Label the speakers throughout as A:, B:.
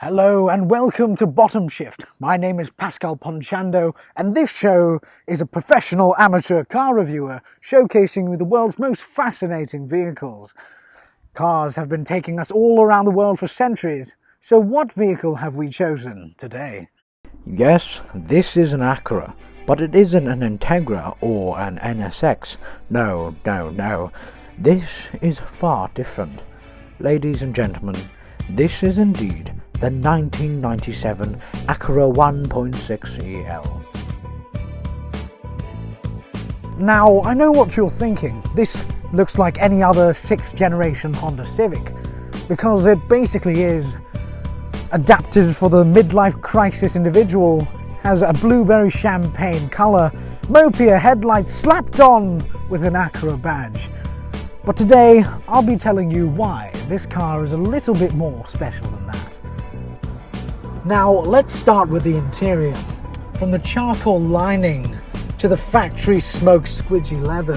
A: Hello and welcome to Bottom Shift. My name is Pascal Ponchando and this show is a professional amateur car reviewer showcasing the world's most fascinating vehicles. Cars have been taking us all around the world for centuries, so what vehicle have we chosen today?
B: Yes, this is an Acura, but it isn't an Integra or an NSX. No. This is far different. Ladies and gentlemen, this is indeed the 1997 Acura 1.6 EL.
A: Now, I know what you're thinking. This looks like any other 6th generation Honda Civic, because it basically is adapted for the midlife crisis individual, has a blueberry champagne colour, Mopia headlights slapped on with an Acura badge. But today, I'll be telling you why this car is a little bit more special than that. Now, let's start with the interior. From the charcoal lining to the factory smoked squidgy leather,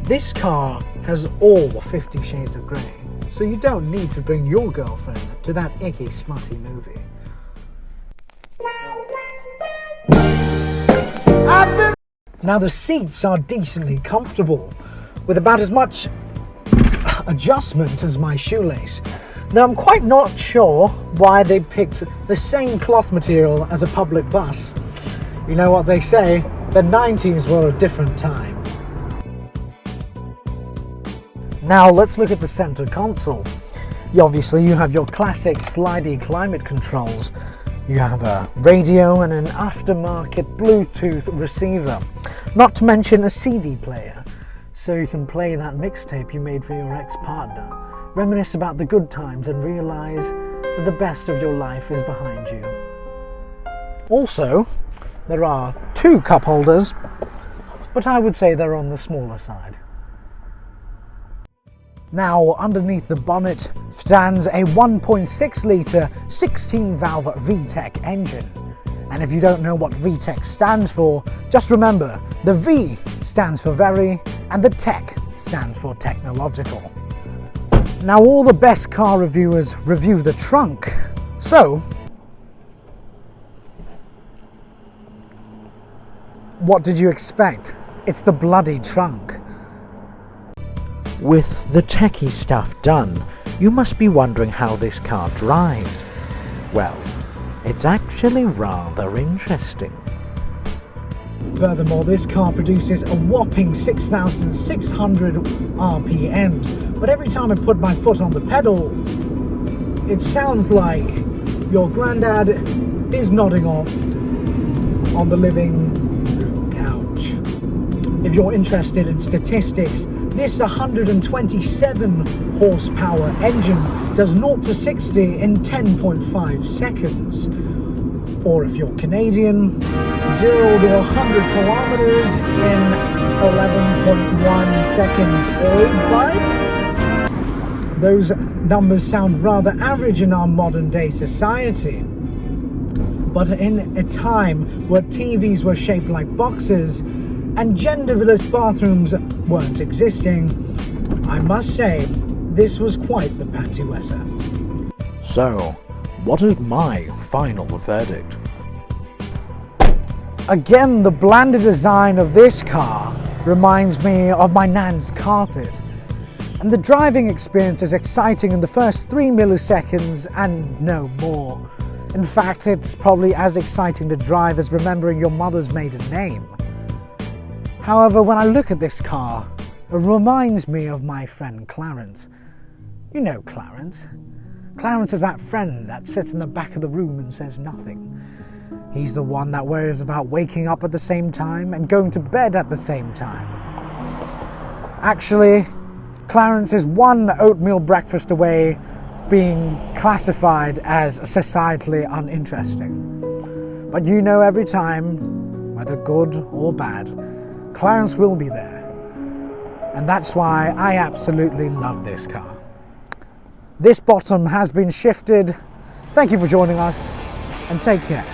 A: this car has all 50 shades of grey, so you don't need to bring your girlfriend to that icky, smutty movie. Now, the seats are decently comfortable, with about as much adjustment as my shoelace. Now, I'm quite not sure why they picked the same cloth material as a public bus. You know what they say, the 90s were a different time. Now let's look at the center console. Obviously you have your classic slidey climate controls. You have a radio and an aftermarket Bluetooth receiver. Not to mention a CD player, so you can play that mixtape you made for your ex-partner. Reminisce about the good times and realize that the best of your life is behind you. Also, there are 2 cup holders, but I would say they're on the smaller side. Now, underneath the bonnet stands a 1.6 litre 16-valve VTEC engine. And if you don't know what VTEC stands for, just remember, the V stands for very and the tech stands for technological. Now, all the best car reviewers review the trunk, so what did you expect? It's the bloody trunk.
B: With the techie stuff done, you must be wondering how this car drives. Well, it's actually rather interesting.
A: Furthermore, this car produces a whopping 6,600 RPMs, but every time I put my foot on the pedal, it sounds like your granddad is nodding off on the living room couch. If you're interested in statistics, this 127 horsepower engine does 0 to 60 in 10.5 seconds. Or if you're Canadian, 0 to 100 kilometers in 11.1 seconds. But those numbers sound rather average in our modern day society. But in a time where TVs were shaped like boxes and genderless bathrooms weren't existing, I must say, this was quite the panty wetter.
B: So, what is my final verdict?
A: Again, the blanded design of this car reminds me of my nan's carpet. And the driving experience is exciting in the first 3 milliseconds and no more. In fact, it's probably as exciting to drive as remembering your mother's maiden name. However, when I look at this car, it reminds me of my friend Clarence. You know Clarence. Clarence is that friend that sits in the back of the room and says nothing. He's the one that worries about waking up at the same time and going to bed at the same time. Actually, Clarence is one oatmeal breakfast away being classified as societally uninteresting. But you know, every time, whether good or bad, Clarence will be there. And that's why I absolutely love this car. This bottom has been shifted. Thank you for joining us and take care.